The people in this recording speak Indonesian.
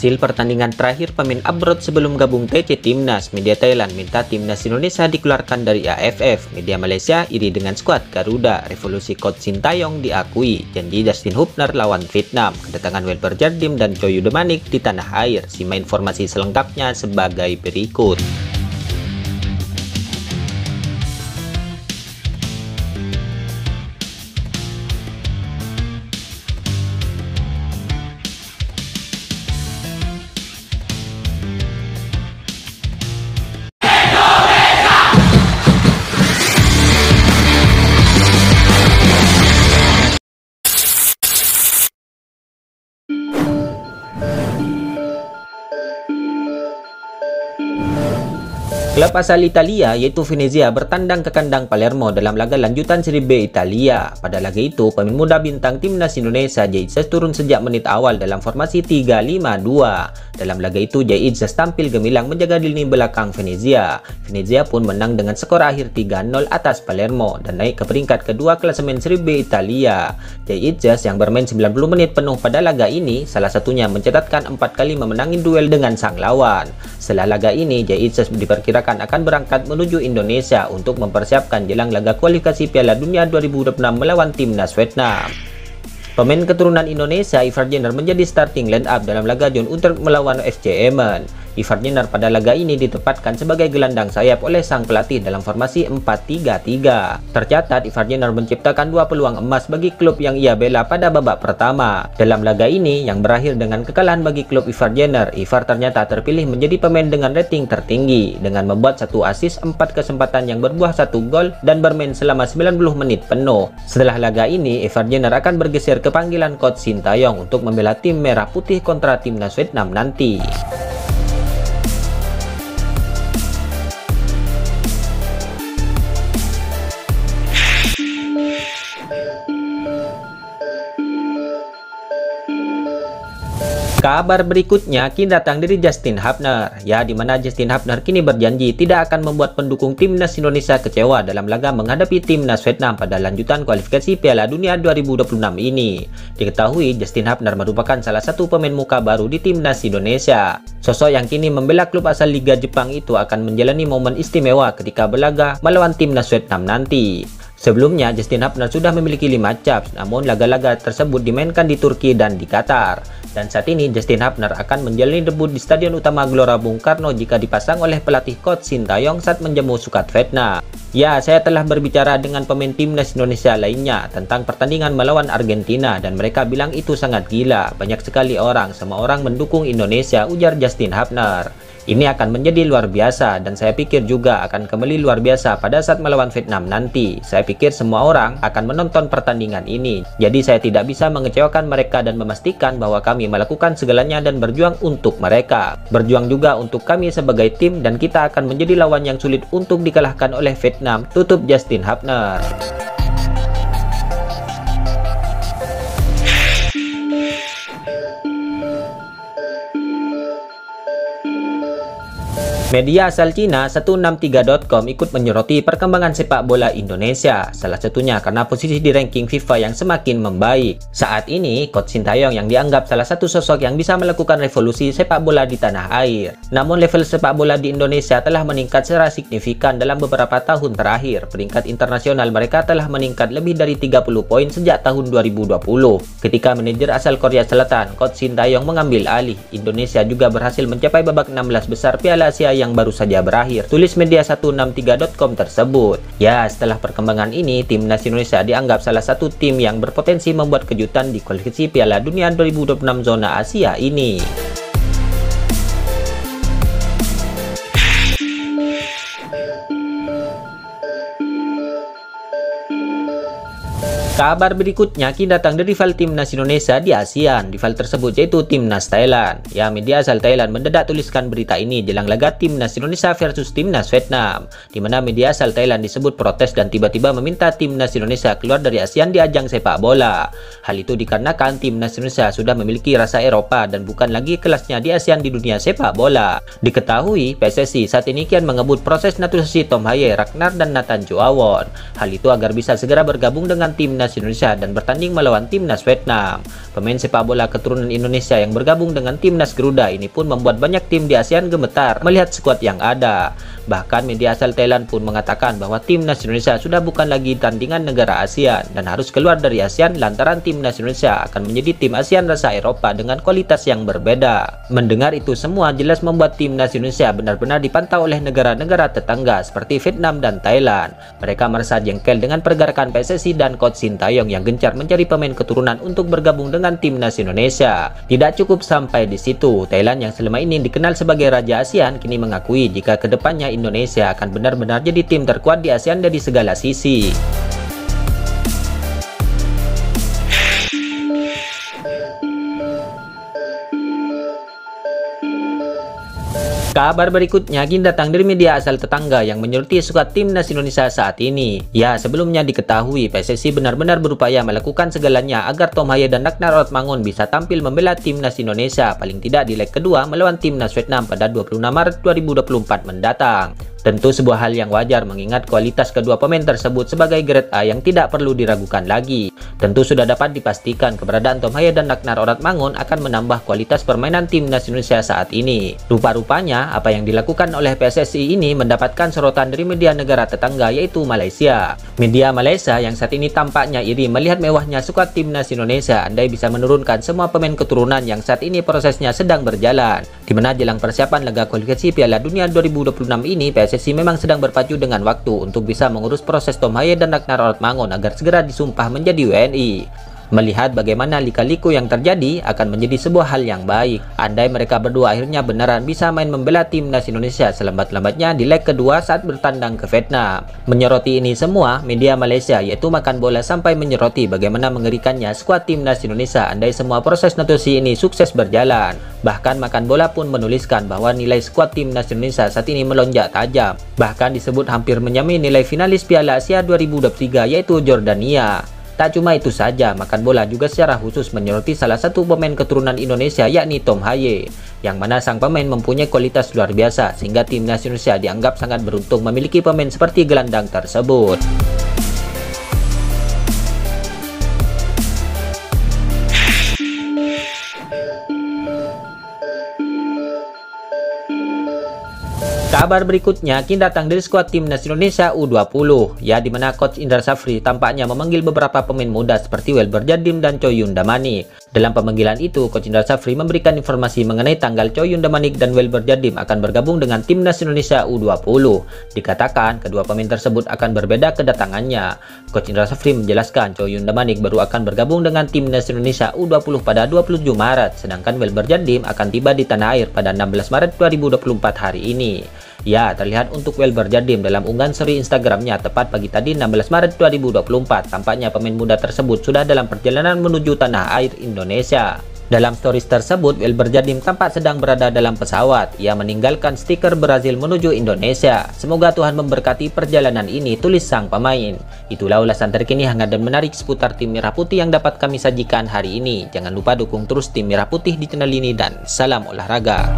Hasil pertandingan terakhir pemain abroad sebelum gabung TC Timnas, media Thailand minta Timnas Indonesia dikeluarkan dari AFF. Media Malaysia iri dengan skuad Garuda. Revolusi coach Sintayong diakui. Janji Justin Hubner lawan Vietnam. Kedatangan Welber Jardim dan Coyu Demanik di tanah air. Simak informasi selengkapnya sebagai berikut. Klub asal Italia yaitu Venezia bertandang ke kandang Palermo dalam laga lanjutan Serie B Italia. Pada laga itu, pemain muda bintang Timnas Indonesia Jay Itzas turun sejak menit awal dalam formasi 3-5-2. Dalam laga itu, Jay Itzas tampil gemilang menjaga lini belakang Venezia. Venezia pun menang dengan skor akhir 3-0 atas Palermo dan naik ke peringkat kedua klasemen Serie B Italia. Jay Itzas yang bermain 90 menit penuh pada laga ini, salah satunya mencatatkan 4 kali memenangi duel dengan sang lawan. Setelah laga ini, Jay Itzas diperkirakan akan berangkat menuju Indonesia untuk mempersiapkan jelang laga kualifikasi Piala Dunia 2026 melawan Timnas Vietnam. Pemain keturunan Indonesia Ivar Jenner menjadi starting line up dalam laga John Utrecht melawan FC Emmen. Ivar Jenner pada laga ini ditempatkan sebagai gelandang sayap oleh sang pelatih dalam formasi 4-3-3. Tercatat Ivar Jenner menciptakan 2 peluang emas bagi klub yang ia bela pada babak pertama. Dalam laga ini yang berakhir dengan kekalahan bagi klub Ivar Jenner, Ivar ternyata terpilih menjadi pemain dengan rating tertinggi dengan membuat 1 assist, 4 kesempatan yang berbuah 1 gol dan bermain selama 90 menit penuh. Setelah laga ini, Ivar Jenner akan bergeser ke panggilan coach Sintayong untuk membela tim merah putih kontra Timnas Vietnam nanti. Kabar berikutnya kini datang dari Justin Hubner, di mana Justin Hubner kini berjanji tidak akan membuat pendukung Timnas Indonesia kecewa dalam laga menghadapi Timnas Vietnam pada lanjutan kualifikasi Piala Dunia 2026 ini. Diketahui Justin Hubner merupakan salah satu pemain muka baru di Timnas Indonesia. Sosok yang kini membela klub asal Liga Jepang itu akan menjalani momen istimewa ketika berlaga melawan Timnas Vietnam nanti. Sebelumnya, Justin Hubner sudah memiliki 5 caps, namun laga-laga tersebut dimainkan di Turki dan di Qatar. Dan saat ini, Justin Hubner akan menjalani debut di Stadion Utama Gelora Bung Karno jika dipasang oleh pelatih coach Sintayong saat menjamu Sukat Vietnam. Saya telah berbicara dengan pemain Timnas Indonesia lainnya tentang pertandingan melawan Argentina dan mereka bilang itu sangat gila. Banyak sekali orang, semua orang mendukung Indonesia, ujar Justin Hubner. Ini akan menjadi luar biasa dan saya pikir juga akan kembali luar biasa pada saat melawan Vietnam nanti. Saya pikir semua orang akan menonton pertandingan ini. Jadi saya tidak bisa mengecewakan mereka dan memastikan bahwa kami melakukan segalanya dan berjuang untuk mereka. Berjuang juga untuk kami sebagai tim dan kita akan menjadi lawan yang sulit untuk dikalahkan oleh Vietnam, tutup Justin Hubner. Media asal Cina 163.com ikut menyoroti perkembangan sepak bola Indonesia, salah satunya karena posisi di ranking FIFA yang semakin membaik. Saat ini, coach Sintayong yang dianggap salah satu sosok yang bisa melakukan revolusi sepak bola di tanah air. Namun level sepak bola di Indonesia telah meningkat secara signifikan dalam beberapa tahun terakhir. Peringkat internasional mereka telah meningkat lebih dari 30 poin sejak tahun 2020. Ketika manajer asal Korea Selatan, coach Sintayong mengambil alih, Indonesia juga berhasil mencapai babak 16 besar Piala Asia yang baru saja berakhir, tulis media 163.com tersebut. Setelah perkembangan ini, Timnas Indonesia dianggap salah satu tim yang berpotensi membuat kejutan di kualifikasi Piala Dunia 2026 zona Asia ini. Kabar berikutnya kini datang dari rival Timnas Indonesia di ASEAN. Rival tersebut yaitu Timnas Thailand. Media asal Thailand mendadak tuliskan berita ini jelang laga Timnas Indonesia versus Timnas Vietnam, di mana media asal Thailand disebut protes dan tiba-tiba meminta Timnas Indonesia keluar dari ASEAN di ajang sepak bola. Hal itu dikarenakan Timnas Indonesia sudah memiliki rasa Eropa dan bukan lagi kelasnya di ASEAN di dunia sepak bola. Diketahui PSSI saat ini kian mengebut proses naturalisasi Tom Haye, Ragnar dan Nathan Chow Awon. Hal itu agar bisa segera bergabung dengan Timnas timnas Indonesia dan bertanding melawan timnas Vietnam. Pemain sepak bola keturunan Indonesia yang bergabung dengan timnas Garuda ini pun membuat banyak tim di ASEAN gemetar melihat skuad yang ada. Bahkan media asal Thailand pun mengatakan bahwa timnas Indonesia sudah bukan lagi tandingan negara ASEAN dan harus keluar dari ASEAN lantaran timnas Indonesia akan menjadi tim ASEAN rasa Eropa dengan kualitas yang berbeda. Mendengar itu semua jelas membuat timnas Indonesia benar-benar dipantau oleh negara-negara tetangga seperti Vietnam dan Thailand. Mereka merasa jengkel dengan pergerakan PSSI dan Coach Sintayong yang gencar mencari pemain keturunan untuk bergabung dengan timnas Indonesia. Tidak cukup sampai di situ, Thailand yang selama ini dikenal sebagai Raja ASEAN kini mengakui jika kedepannya Indonesia akan benar-benar jadi tim terkuat di ASEAN dari segala sisi. Kabar berikutnya kini datang dari media asal tetangga yang menyoroti skuad timnas Indonesia saat ini. Ya, sebelumnya diketahui PSSI benar-benar berupaya melakukan segalanya agar Tom Haye dan Ragnar Ortmangun bisa tampil membela timnas Indonesia paling tidak di leg kedua melawan timnas Vietnam pada 26 Maret 2024 mendatang. Tentu sebuah hal yang wajar mengingat kualitas kedua pemain tersebut sebagai grade A yang tidak perlu diragukan lagi. Tentu sudah dapat dipastikan keberadaan Tom Haye dan Ragnar Ortmangun akan menambah kualitas permainan timnas Indonesia saat ini. Rupa-rupanya apa yang dilakukan oleh PSSI ini mendapatkan sorotan dari media negara tetangga yaitu Malaysia. Media Malaysia yang saat ini tampaknya iri melihat mewahnya skuad timnas Indonesia andai bisa menurunkan semua pemain keturunan yang saat ini prosesnya sedang berjalan. Di mana jelang persiapan laga kualifikasi Piala Dunia 2026 ini PSSI memang sedang berpacu dengan waktu untuk bisa mengurus proses Tom Haye dan Ragnar Ortmangun agar segera disumpah menjadi WNI. Melihat bagaimana lika-liku yang terjadi akan menjadi sebuah hal yang baik andai mereka berdua akhirnya beneran bisa main membela timnas Indonesia selambat-lambatnya di leg kedua saat bertandang ke Vietnam. Menyoroti ini semua, media Malaysia yaitu Makan Bola sampai menyoroti bagaimana mengerikannya skuad timnas Indonesia andai semua proses notusi ini sukses berjalan. Bahkan Makan Bola pun menuliskan bahwa nilai skuad timnas Indonesia saat ini melonjak tajam. Bahkan disebut hampir menyamai nilai finalis Piala Asia 2023 yaitu Jordania. Tak cuma itu saja, Makan Bola juga secara khusus menyoroti salah satu pemain keturunan Indonesia yakni Tom Haye, yang mana sang pemain mempunyai kualitas luar biasa sehingga timnas Indonesia dianggap sangat beruntung memiliki pemain seperti gelandang tersebut. Kabar berikutnya kini datang dari skuad timnas Indonesia U20, ya dimana Coach Indra Safri tampaknya memanggil beberapa pemain muda seperti Welber Jardim dan Choi Yun Damanik. Dalam pemanggilan itu, Coach Indra Safri memberikan informasi mengenai tanggal Choi Yun Damanik dan Welber Jardim akan bergabung dengan timnas Indonesia U20. Dikatakan kedua pemain tersebut akan berbeda kedatangannya. Coach Indra Safri menjelaskan Choi Yun Damanik baru akan bergabung dengan timnas Indonesia U20 pada 27 Maret, sedangkan Welber Jardim akan tiba di tanah air pada 16 Maret 2024 hari ini. Ya, terlihat untuk Welber Jardim dalam unggahan story Instagramnya tepat pagi tadi 16 Maret 2024. Tampaknya pemain muda tersebut sudah dalam perjalanan menuju tanah air Indonesia. Dalam stories tersebut, Welber Jardim tampak sedang berada dalam pesawat. Ia meninggalkan stiker Brazil menuju Indonesia. Semoga Tuhan memberkati perjalanan ini, tulis sang pemain. Itulah ulasan terkini hangat dan menarik seputar tim Merah Putih yang dapat kami sajikan hari ini. Jangan lupa dukung terus tim Merah Putih di channel ini dan salam olahraga.